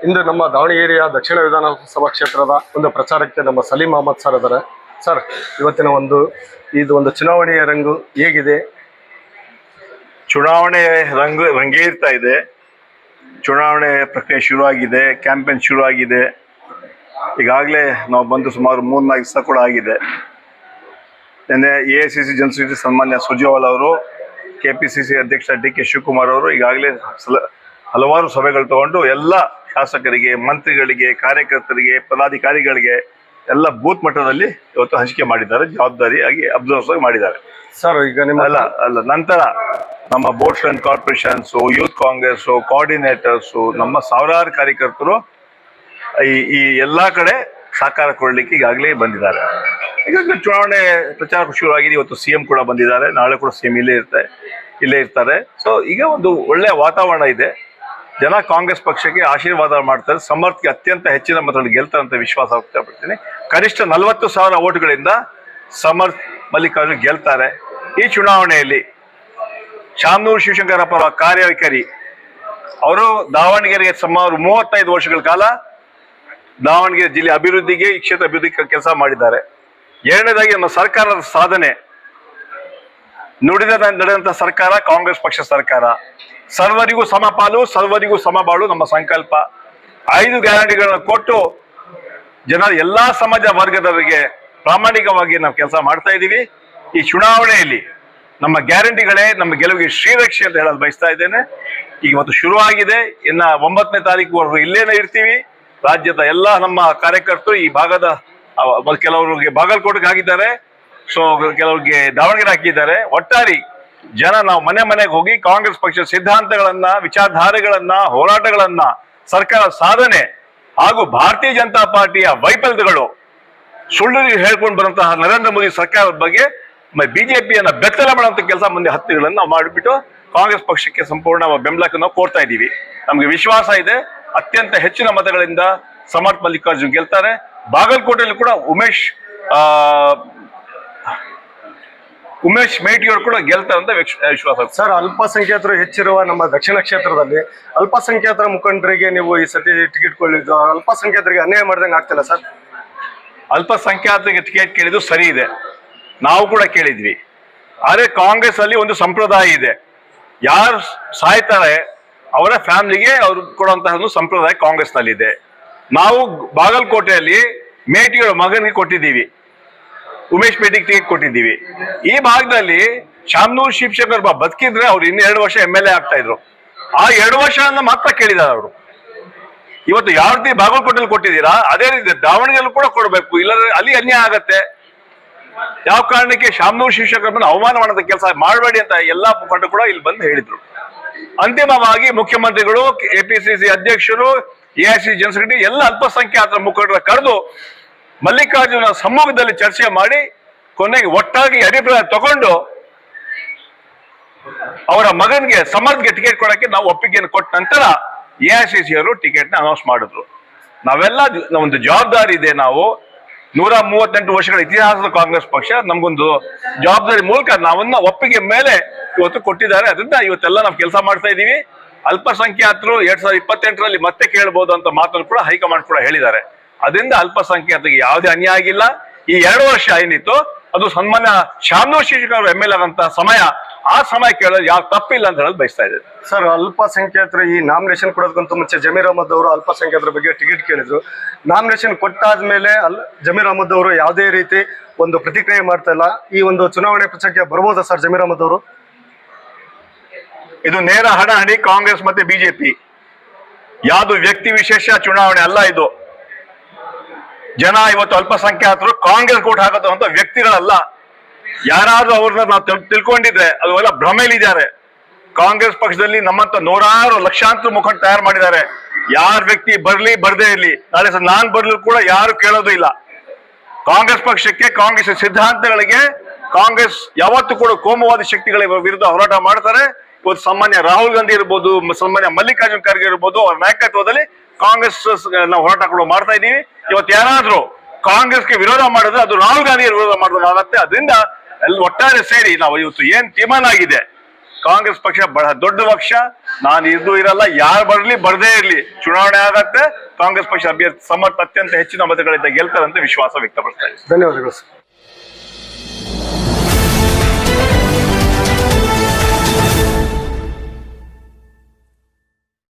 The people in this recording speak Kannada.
ಇಂದು ನಮ್ಮ ದಾವಣಗೆರೆಯ ದಕ್ಷಿಣ ವಿಧಾನಸಭಾ ಕ್ಷೇತ್ರದ ಒಂದು ಪ್ರಚಾರಕ್ಕೆ ನಮ್ಮ ಸಲೀಂ ಅಹಮದ್ ಸರ್ ಇದ್ದಾರೆ. ಸರ್, ಇವತ್ತಿನ ಒಂದು ಚುನಾವಣೆಯ ರಂಗು ಹೇಗಿದೆ? ಚುನಾವಣೆ ರಂಗೇರ್ತಾ ಇದೆ. ಚುನಾವಣೆ ಪ್ರಕ್ರಿಯೆ ಶುರುವಾಗಿದೆ, ಕ್ಯಾಂಪೇನ್ ಶುರುವಾಗಿದೆ. ಈಗಾಗಲೇ ನಾವು ಬಂದು ಸುಮಾರು 3-4 ದಿವಸ ಕೂಡ ಆಗಿದೆ. ನಿನ್ನೆ AICC ಜನರಲ್ ಸೆಕ್ರೆಟರಿ ಸನ್ಮಾನ್ಯ ಸುರ್ಜೇವಾಲಾ ಅವರು, KPCC ಅಧ್ಯಕ್ಷ DK ಶಿವಕುಮಾರ್ ಅವರು ಈಗಾಗಲೇ ಹಲವಾರು ಸಭೆಗಳು ತಗೊಂಡು ಎಲ್ಲ ಶಾಸಕರಿಗೆ, ಮಂತ್ರಿಗಳಿಗೆ, ಕಾರ್ಯಕರ್ತರಿಗೆ, ಪದಾಧಿಕಾರಿಗಳಿಗೆ ಎಲ್ಲ ಬೂತ್ ಮಟ್ಟದಲ್ಲಿ ಇವತ್ತು ಹಂಚಿಕೆ ಮಾಡಿದ್ದಾರೆ. ಜವಾಬ್ದಾರಿಯಾಗಿ ಅಬ್ಸರ್ವ್ ಮಾಡಿದ್ದಾರೆ. ಸರ್, ಈಗ ನಿಮ್ಮ ಅಲ್ಲ ನಂತರ ನಮ್ಮ boards and corporations, youth Congress, coordinators, ನಮ್ಮ ಸಾವಿರಾರು ಕಾರ್ಯಕರ್ತರು ಈ ಎಲ್ಲಾ ಕಡೆ ಸಹಕಾರ ಕೊಡಲಿಕ್ಕೆ ಈಗಾಗಲೇ ಬಂದಿದ್ದಾರೆ. ಈಗಾಗಲೇ ಚುನಾವಣೆ ಪ್ರಚಾರ ಶುರುವಾಗಿದೆ. ಇವತ್ತು CM ಕೂಡ ಬಂದಿದ್ದಾರೆ, ನಾಳೆ ಕೂಡ CM ಇಲ್ಲೇ ಇರ್ತಾರೆ. ಸೊ ಈಗ ಒಂದು ಒಳ್ಳೆಯ ವಾತಾವರಣ ಇದೆ. ಜನ ಕಾಂಗ್ರೆಸ್ ಪಕ್ಷಕ್ಕೆ ಆಶೀರ್ವಾದ ಮಾಡ್ತಾರೆ. ಸಮರ್ಥಕ್ಕೆ ಅತ್ಯಂತ ಹೆಚ್ಚಿನ ಮತಗಳು ಗೆಲ್ತಾರೆ ಅಂತ ವಿಶ್ವಾಸ ವ್ಯಕ್ತಪಡ್ತೀನಿ. ಕನಿಷ್ಠ 40,000 ಓಟ್ಗಳಿಂದ ಸಮರ್ಥ್ ಮಲ್ಲಿಕಾರ್ಜುನ್ ಗೆಲ್ತಾರೆ. ಈ ಚುನಾವಣೆಯಲ್ಲಿ ಶಾಮನೂರು ಶಿವಶಂಕರಪ್ಪ ಕಾರ್ಯವೈಖರಿ ಅವರು ದಾವಣಗೆರೆಗೆ ಸುಮಾರು 35 ವರ್ಷಗಳ ಕಾಲ ದಾವಣಗೆರೆ ಜಿಲ್ಲೆ ಅಭಿವೃದ್ಧಿಗೆ, ಈ ಕ್ಷೇತ್ರ ಅಭಿವೃದ್ಧಿಗೆ ಕೆಲಸ ಮಾಡಿದ್ದಾರೆ. ಎರಡನೇದಾಗಿ ನಮ್ಮ ಸರ್ಕಾರದ ಸಾಧನೆ, ನಡೆದಂತ ಸರ್ಕಾರ ಕಾಂಗ್ರೆಸ್ ಪಕ್ಷ ಸರ್ಕಾರ. ಸರ್ವರಿಗೂ ಸಮಪಾಲು, ಸರ್ವರಿಗೂ ಸಮಬಾಳು ನಮ್ಮ ಸಂಕಲ್ಪ. 5 ಗ್ಯಾರಂಟಿಗಳನ್ನ ಕೊಟ್ಟು ಎಲ್ಲಾ ಸಮಾಜ ವರ್ಗದವರಿಗೆ ಪ್ರಾಮಾಣಿಕವಾಗಿ ನಾವು ಕೆಲಸ ಮಾಡ್ತಾ ಇದ್ದೀವಿ. ಈ ಚುನಾವಣೆಯಲ್ಲಿ ನಮ್ಮ ಗ್ಯಾರಂಟಿಗಳೇ ನಮ್ಮ ಗೆಲುವಿಗೆ ಶ್ರೀರಕ್ಷೆ ಅಂತ ಹೇಳಲು ಬಯಸ್ತಾ ಇದ್ದೇನೆ. ಈಗ ಇವತ್ತು ಶುರುವಾಗಿದೆ. ಇನ್ನ 9ನೇ ತಾರೀಕುವರೆಗೂ ಇಲ್ಲೇನೆ ಇರ್ತೀವಿ. ರಾಜ್ಯದ ಎಲ್ಲ ನಮ್ಮ ಕಾರ್ಯಕರ್ತರು ಈ ಭಾಗದ ಕೆಲವರಿಗೆ ಬಾಗಲಕೋಟೆಗೆ ಹಾಕಿದ್ದಾರೆ, ಸೊ ಕೆಲವರಿಗೆ ದಾವಣಗೆರೆ ಹಾಕಿದ್ದಾರೆ. ಒಟ್ಟಾರೆ ಜನ ನಾವು ಮನೆಗೆ ಹೋಗಿ ಕಾಂಗ್ರೆಸ್ ಪಕ್ಷದ ಸಿದ್ಧಾಂತಗಳನ್ನ, ವಿಚಾರಧಾರೆಗಳನ್ನ, ಹೋರಾಟಗಳನ್ನ, ಸರ್ಕಾರ ಸಾಧನೆ ಹಾಗೂ ಭಾರತೀಯ ಜನತಾ ಪಾರ್ಟಿಯ ವೈಫಲ್ಯಗಳು, ಸುಳ್ಳು ಹೇಳ್ಕೊಂಡು ಬರುವಂತಹ ನರೇಂದ್ರ ಮೋದಿ ಸರ್ಕಾರದ ಬಗ್ಗೆ ಬಿಜೆಪಿಯನ್ನ ಬೆತ್ತಲ ಮಾಡುವಂತ ಕೆಲಸ ಮುಂದೆ ಹತ್ತಿರಗಳನ್ನು ನಾವು ಮಾಡಿಬಿಟ್ಟು ಕಾಂಗ್ರೆಸ್ ಪಕ್ಷಕ್ಕೆ ಸಂಪೂರ್ಣ ಬೆಂಬಲಕ್ಕೆ ನಾವು ಕೋರ್ತಾ ಇದ್ದೀವಿ. ನಮ್ಗೆ ವಿಶ್ವಾಸ ಇದೆ, ಅತ್ಯಂತ ಹೆಚ್ಚಿನ ಮತಗಳಿಂದ ಸಮರ್ಥ್ ಮಲ್ಲಿಕಾರ್ಜುನ್ ಗೆಲ್ತಾರೆ. ಬಾಗಲಕೋಟೆಯಲ್ಲಿ ಕೂಡ ಉಮೇಶ್ ಮೇಟಿ ಅವರು ಕೂಡ ಗೆಲ್ತಾರೆ ಅಂತ ವಿಶ್ವಾಸ. ಸರ್, ಅಲ್ಪಸಂಖ್ಯಾತರು ಹೆಚ್ಚಿರುವ ನಮ್ಮ ದಕ್ಷಿಣ ಕ್ಷೇತ್ರದಲ್ಲಿ ಅಲ್ಪಸಂಖ್ಯಾತರ ಮುಖಂಡರಿಗೆ ನೀವು ಈ ಸತಿ ಟಿಕೆಟ್ ಕೊಳ್ಳಿದ್ದು ಅಲ್ಪಸಂಖ್ಯಾತರಿಗೆ ಅನ್ಯಾಯ ಮಾಡ್ದಂಗೆ ಆಗ್ತಿಲ್ಲ ಸರ್? ಅಲ್ಪಸಂಖ್ಯಾತರಿಗೆ ಟಿಕೆಟ್ ಕೇಳಿದ್ದು ಸರಿ ಇದೆ, ನಾವು ಕೂಡ ಕೇಳಿದ್ವಿ. ಆದ್ರೆ ಕಾಂಗ್ರೆಸ್ ಅಲ್ಲಿ ಒಂದು ಸಂಪ್ರದಾಯ ಇದೆ. ಯಾರು ಸಾಯ್ತಾರೆ ಅವರ ಫ್ಯಾಮಿಲಿಗೆ ಅವ್ರು ಕೊಡುವಂತಹ ಒಂದು ಸಂಪ್ರದಾಯ ಕಾಂಗ್ರೆಸ್ ನಲ್ಲಿ ಇದೆ. ನಾವು ಬಾಗಲಕೋಟೆಯಲ್ಲಿ ಮೇಟಿಯವರ ಮಗನಿಗೆ ಕೊಟ್ಟಿದ್ದೀವಿ, ಉಮೇಶ್ ಮೇಟಿಗೆ ಟಿಕೆಟ್ ಕೊಟ್ಟಿದ್ದೀವಿ. ಈ ಭಾಗದಲ್ಲಿ ಶಾಮನೂರು ಶಿವಶಂಕರ್ ಬದುಕಿದ್ರೆ ಅವ್ರು ಇನ್ನು 2 ವರ್ಷ MLA ಆಗ್ತಾ ಇದ್ರು. ಆ 2 ವರ್ಷ ಮಾತ್ರ ಕೇಳಿದ್ದಾರೆ ಅವರು. ಇವತ್ತು ಯಾವ ರೀತಿ ಬಾಗಲಕೋಟೆಯಲ್ಲಿ ಕೊಟ್ಟಿದ್ದೀರಾ ಅದೇ ರೀತಿ ದಾವಣಗೆರೆಯಲ್ಲೂ ಕೂಡ ಕೊಡಬೇಕು, ಇಲ್ಲಾಂದ್ರೆ ಅಲ್ಲಿ ಅನ್ಯಾಯ ಆಗತ್ತೆ. ಯಾವ ಕಾರಣಕ್ಕೆ ಶಾಮನೂರು ಶಿವಶಂಕರ್ ಅವಮಾನ ಮಾಡೋದ ಕೆಲಸ ಮಾಡಬೇಡಿ ಅಂತ ಎಲ್ಲಾ ಮುಖಂಡರು ಕೂಡ ಇಲ್ಲಿ ಬಂದು ಹೇಳಿದ್ರು. ಅಂತಿಮವಾಗಿ ಮುಖ್ಯಮಂತ್ರಿಗಳು, APCC ಅಧ್ಯಕ್ಷರು, AICC ಜನರಲ್ ಸೆಕ್ರೆಟರಿ ಎಲ್ಲ ಅಲ್ಪಸಂಖ್ಯಾತರ ಮುಖಂಡರ ಕರೆದು ಮಲ್ಲಿಕಾರ್ಜುನ ಸಮ್ಮುಖದಲ್ಲಿ ಚರ್ಚೆ ಮಾಡಿ ಕೊನೆಗೆ ಒಟ್ಟಾಗಿ ಅಭಿಪ್ರಾಯ ತಗೊಂಡು ಅವರ ಮಗನಿಗೆ ಸಮರ್ಥ್ಗೆ ಟಿಕೆಟ್ ಕೊಡಕ್ಕೆ ನಾವು ಒಪ್ಪಿಗೆಯನ್ನು ಕೊಟ್ಟ ನಂತರ AICC ಅವರು ಟಿಕೆಟ್ ನ ಅನೌನ್ಸ್ ಮಾಡಿದ್ರು. ನಾವೆಲ್ಲ ಒಂದು ಜವಾಬ್ದಾರಿ ಇದೆ. ನಾವು 138 ವರ್ಷಗಳ ಇತಿಹಾಸದ ಕಾಂಗ್ರೆಸ್ ಪಕ್ಷ ನಮ್ಗೊಂದು ಜವಾಬ್ದಾರಿ ಮೂಲಕ ನಾವನ್ನ ಒಪ್ಪಿಗೆ ಮೇಲೆ ಇವತ್ತು ಕೊಟ್ಟಿದ್ದಾರೆ. ಅದರಿಂದ ಇವತ್ತೆಲ್ಲ ನಾವು ಕೆಲಸ ಮಾಡ್ತಾ ಇದ್ದೀವಿ. ಅಲ್ಪಸಂಖ್ಯಾತರು 2028ರಲ್ಲಿ ಮತ್ತೆ ಕೇಳಬಹುದು ಅಂತ ಮಾತನ್ನು ಕೂಡ ಹೈಕಮಾಂಡ್ ಕೂಡ ಹೇಳಿದ್ದಾರೆ. ಅದರಿಂದ ಅಲ್ಪಸಂಖ್ಯಾತರಿಗೆ ಯಾವುದೇ ಅನ್ಯಾಯ ಆಗಿಲ್ಲ. ಈ 2 ವರ್ಷ ಏನಿತ್ತು ಅದು ಸನ್ಮಾನ್ಯ ಶಾಮನೂರು ಶಿವಶಂಕರ್ MLA ಆದಂತಹ ಸಮಯ, ಆ ಸಮಯ ಕೇಳೋದು ಯಾವ ತಪ್ಪಿಲ್ಲ ಅಂತ ಹೇಳೋದು ಬಯಸ್ತಾ ಇದ್ದಾರೆ. ಸರ್, ಅಲ್ಪಸಂಖ್ಯಾತರು ಈ ನಾಮಿನೇಷನ್ ಕೊಡೋದಕ್ಕಂತ ಮುಂಚೆ ಜಮೀರ್ ಅಹಮದ್ ಅವರು ಅಲ್ಪಸಂಖ್ಯಾತರ ಬಗ್ಗೆ ಟಿಕೆಟ್ ಕೇಳಿದ್ರು. ನಾಮಿನೇಷನ್ ಕೊಟ್ಟಾದ್ಮೇಲೆ ಜಮೀರ್ ಅಹಮದ್ ಅವರು ಯಾವುದೇ ರೀತಿ ಒಂದು ಪ್ರತಿಕ್ರಿಯೆ ಮಾಡ್ತಾ ಇಲ್ಲ. ಈ ಒಂದು ಚುನಾವಣೆ ಪ್ರಚಾರಕ್ಕೆ ಬರ್ಬೋದಾ ಸರ್ ಜಮೀರ್ ಅಹಮದ್ ಅವರು? ಇದು ನೇರ ಹಣಾಹಣಿ ಕಾಂಗ್ರೆಸ್ ಮತ್ತೆ ಬಿಜೆಪಿ, ಯಾವುದು ವ್ಯಕ್ತಿ ವಿಶೇಷ ಚುನಾವಣೆ ಅಲ್ಲ. ಇದು ಜನ ಇವತ್ತು ಅಲ್ಪಸಂಖ್ಯಾತರು ಕಾಂಗ್ರೆಸ್ ಕೋಟ್ ಹಾಕುವಂತ ವ್ಯಕ್ತಿಗಳಲ್ಲ. ಯಾರಾದ್ರೂ ಅವ್ರನ್ನ ನಾವು ತಿಳ್ಕೊಂಡಿದ್ರೆ ಅದು ಎಲ್ಲ ಭ್ರಮೆಯಲ್ಲಿದ್ದಾರೆ. ಕಾಂಗ್ರೆಸ್ ಪಕ್ಷದಲ್ಲಿ ನಮ್ಮಂತ 100 ಲಕ್ಷಾಂತರ ಮುಖಂಡ ತಯಾರು ಮಾಡಿದ್ದಾರೆ. ಯಾರ ವ್ಯಕ್ತಿ ಬರ್ಲಿ ಬರ್ದೇ ಇರ್ಲಿ, ನಾಳೆ ನಾನ್ ಬರ್ಲಿ ಕೂಡ ಯಾರು ಕೇಳೋದು ಇಲ್ಲ. ಕಾಂಗ್ರೆಸ್ ಪಕ್ಷಕ್ಕೆ, ಕಾಂಗ್ರೆಸ್ ಸಿದ್ಧಾಂತಗಳಿಗೆ ಕಾಂಗ್ರೆಸ್ ಯಾವತ್ತೂ ಕೂಡ ಕೋಮುವಾದಿ ಶಕ್ತಿಗಳ ವಿರುದ್ಧ ಹೋರಾಟ ಮಾಡ್ತಾರೆ. ಇವತ್ತು ಸಾಮಾನ್ಯ ರಾಹುಲ್ ಗಾಂಧಿ ಇರ್ಬೋದು, ಸಾಮಾನ್ಯ ಮಲ್ಲಿಕಾರ್ಜುನ್ ಖರ್ಗೆ ಇರ್ಬೋದು, ಅವರ ನಾಯಕತ್ವದಲ್ಲಿ ಕಾಂಗ್ರೆಸ್ ನಾವು ಹೋರಾಟ ಕೂಡ ಮಾಡ್ತಾ ಇದ್ದೀವಿ. ಇವತ್ತು ಯಾರಾದ್ರೂ ಕಾಂಗ್ರೆಸ್ಗೆ ವಿರೋಧ ಮಾಡಿದ್ರೆ ಅದು ರಾಹುಲ್ ಗಾಂಧಿ ವಿರೋಧ ಮಾಡೋದಾಗತ್ತೆ. ಅದರಿಂದ ಒಟ್ಟಾರೆ ಸೇರಿ ನಾವು ಇವತ್ತು ಏನ್ ತೀರ್ಮಾನ ಆಗಿದೆ, ಕಾಂಗ್ರೆಸ್ ಪಕ್ಷ ಬಹಳ ದೊಡ್ಡ ಪಕ್ಷ. ನಾನು ಇರಲ್ಲ, ಯಾರು ಬರ್ಲಿ ಬರ್ದೇ ಇರ್ಲಿ, ಚುನಾವಣೆ ಆಗತ್ತೆ, ಕಾಂಗ್ರೆಸ್ ಪಕ್ಷ ಅಭ್ಯರ್ಥಿ ಸಮರ್ಥ ಅತ್ಯಂತ ಹೆಚ್ಚಿನ ಮತಗಳಿಂದ ಗೆಲ್ತಾರಂತ ವಿಶ್ವಾಸ ವ್ಯಕ್ತಪಡಿಸ್ತಾ ಇದ್ದೀನಿ. ಧನ್ಯವಾದಗಳು ಸರ್.